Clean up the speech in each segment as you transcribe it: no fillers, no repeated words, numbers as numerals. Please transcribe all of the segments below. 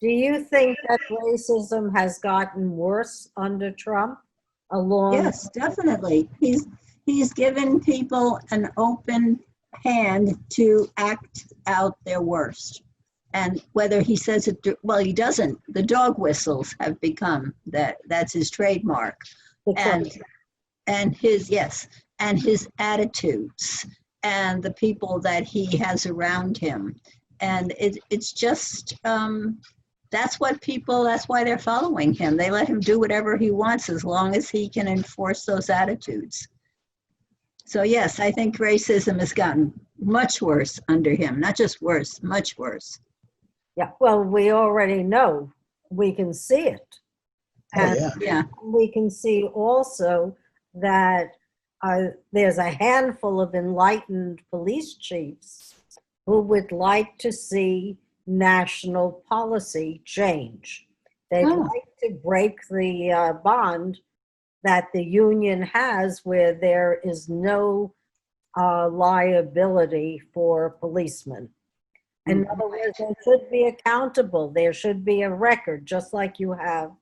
Do you think that racism has gotten worse under Trump along? Yes, definitely. He's given people an open hand to act out their worst. And whether he says it, well, he doesn't. The dog whistles have become that's his trademark. And his, yes, and his attitudes and the people that he has around him. And it's just, that's why they're following him. They let him do whatever he wants as long as he can enforce those attitudes. So yes, I think racism has gotten much worse under him, not just worse, much worse. Yeah, well, we already know, we can see it. And Yeah. we can see also that there's a handful of enlightened police chiefs who would like to see national policy change. They'd like to break the bond that the union has where there is no liability for policemen. In other words, they should be accountable. There should be a record, just like you have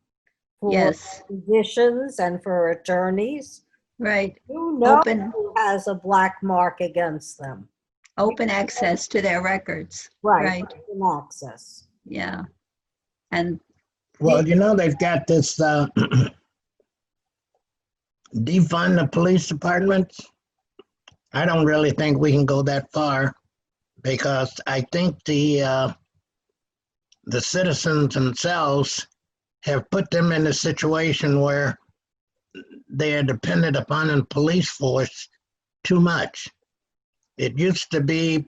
for physicians and for attorneys. Right. You know who has a black mark against them. Open access to their records. Right. Open access. Yeah. And well, they've got this defund the police departments. I don't really think we can go that far because I think the citizens themselves have put them in a situation where they are dependent upon the police force too much. It used to be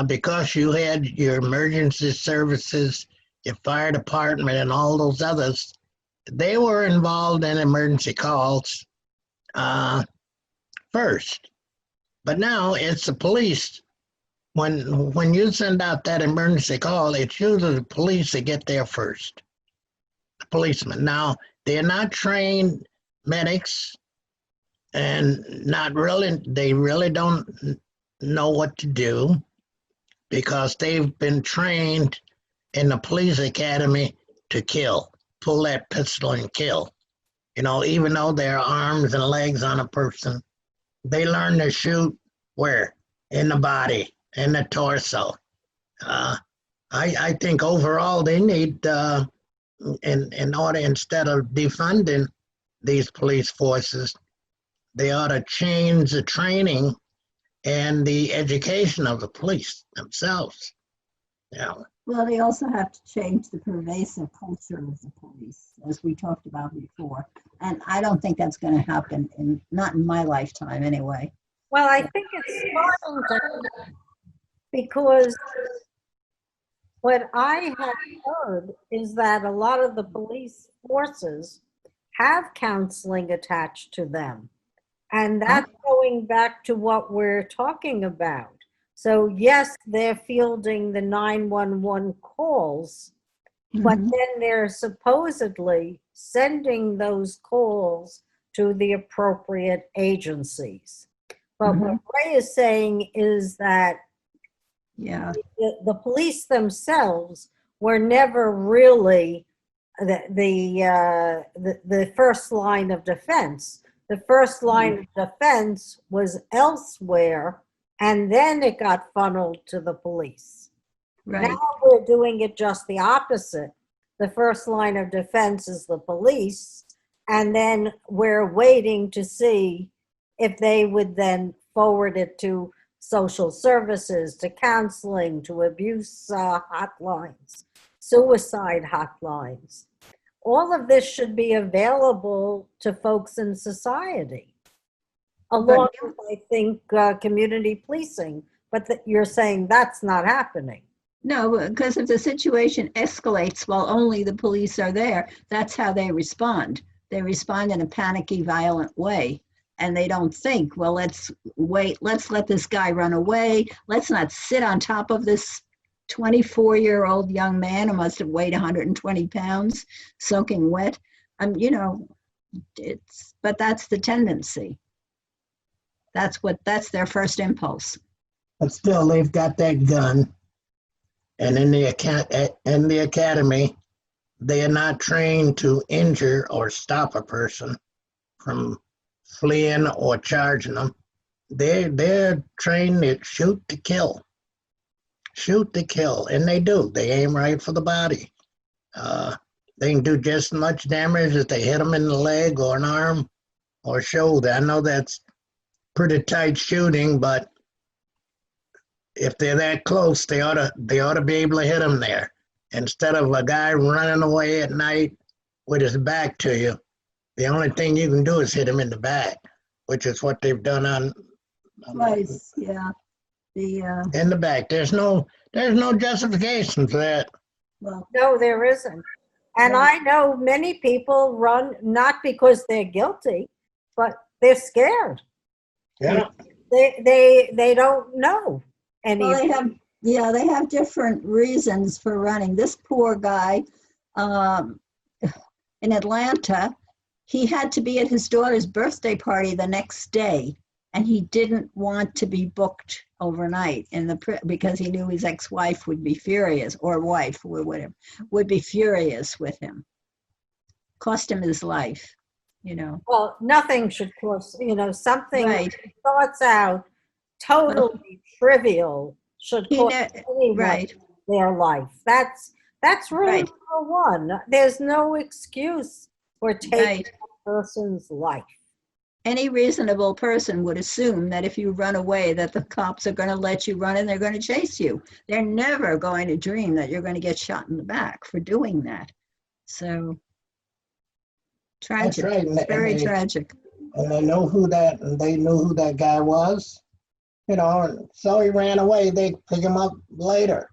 because you had your emergency services, your fire department, and all those others, they were involved in emergency calls first. But now it's the police. When you send out that emergency call, it's usually the police that get there first. The policemen. Now, they're not trained medics and they really don't know what to do because they've been trained in the police academy to kill, pull that pistol and kill. Even though there are arms and legs on a person, they learn to shoot where? In the body, in the torso. I think overall they need, in order, instead of defunding these police forces, they ought to change the training and the education of the police themselves. Yeah. Well, they also have to change the pervasive culture of the police, as we talked about before. And I don't think that's going to happen, not in my lifetime anyway. Well, I think it's starting to, because what I have heard is that a lot of the police forces have counseling attached to them. And that's going back to what we're talking about. So yes, they're fielding the 911 calls, but then they're supposedly sending those calls to the appropriate agencies. But what Ray is saying is that the police themselves were never really the first line of defense. The first line of defense was elsewhere, and then it got funneled to the police. Right. Now we're doing it just the opposite. The first line of defense is the police, and then we're waiting to see if they would then forward it to social services, to counseling, to abuse hotlines, suicide hotlines. All of this should be available to folks in society, along with, I think, community policing. But you're saying that's not happening. No, because if the situation escalates while only the police are there, that's how they respond. They respond in a panicky, violent way. And they don't think, well, let's wait, let's let this guy run away. Let's not sit on top of this 24-year-old young man who must have weighed 120 pounds, soaking wet. But that's the tendency. That's their first impulse. But still, they've got that gun. And in the academy, they are not trained to injure or stop a person from fleeing or charging them. They're trained to shoot to kill. Shoot to kill, and they do. They aim right for the body. They can do just as much damage if they hit them in the leg or an arm or shoulder. I know that's pretty tight shooting, but if they're that close, they ought to be able to hit them there. Instead of a guy running away at night with his back to you, the only thing you can do is hit him in the back, which is what they've done on Twice, yeah. in the back. There's no justification for that. Well, No, there isn't. And Right. I know many people run not because they're guilty, but they're scared. Yeah. They don't know any. well, they have different reasons for running. This poor guy in Atlanta, he had to be at his daughter's birthday party the next day, and he didn't want to be booked overnight because he knew his ex-wife would be furious, or wife or whatever, would be furious with him. Cost him his life, Well, nothing should cost, something Right. starts out totally trivial should He cost ne- anyone right. their life. That's rule Right. number one. There's no excuse for taking Right. a person's life. Any reasonable person would assume that if you run away, that the cops are going to let you run and they're going to chase you. They're never going to dream that you're going to get shot in the back for doing that. So tragic, That's right. very tragic. And they knew who that guy was, and so he ran away. They pick him up later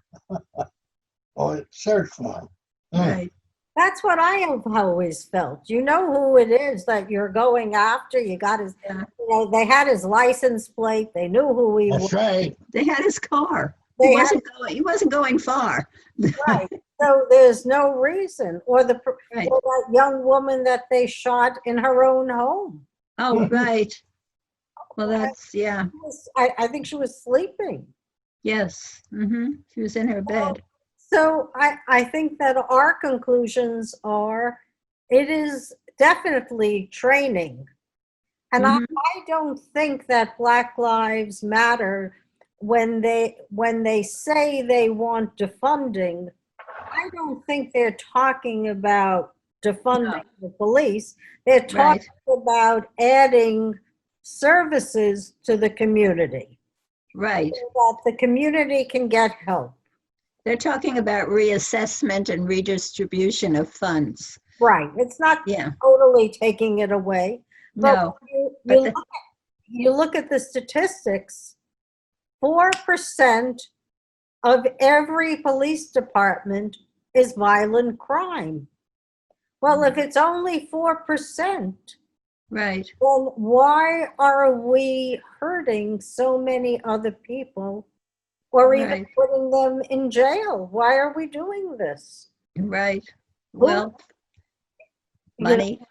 or search for him. Right, That's what I have always felt. You know who it is that you're going after. You got his, Yeah. they had his license plate. They knew who he That's was. right. they had his car. They He wasn't going far. Right. So there's no reason. Or Right. or that young woman that they shot in her own home. Oh, right. Well, that's, yeah, I think she was sleeping. yes. She was in her bed. So I think that our conclusions are it is definitely training. And Mhm. I don't think that Black Lives Matter, when they say they want defunding, I don't think they're talking about defunding the police. They're talking about adding services to the community Right. so that the community can get help. They're talking about reassessment and redistribution of funds. Right. It's not Yeah. totally taking it away. But No. when you look at the statistics, 4% of every police department is violent crime. Well, if it's only 4%, Right. then why are we hurting so many other people or even Right. putting them in jail? Why are we doing this? Right. Well, You know, money.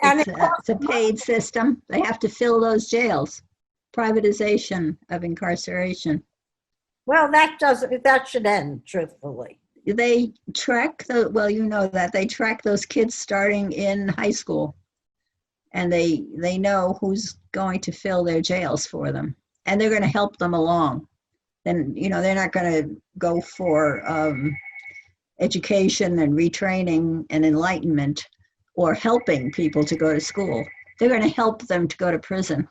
and It's a paid system. They have to fill those jails. Privatization of incarceration. well, that should end, truthfully. They track they track those kids starting in high school, and they know who's going to fill their jails for them, and they're going to help them along. Then they're not going to go for education and retraining and enlightenment or helping people to go to school. They're going to help them to go to prison.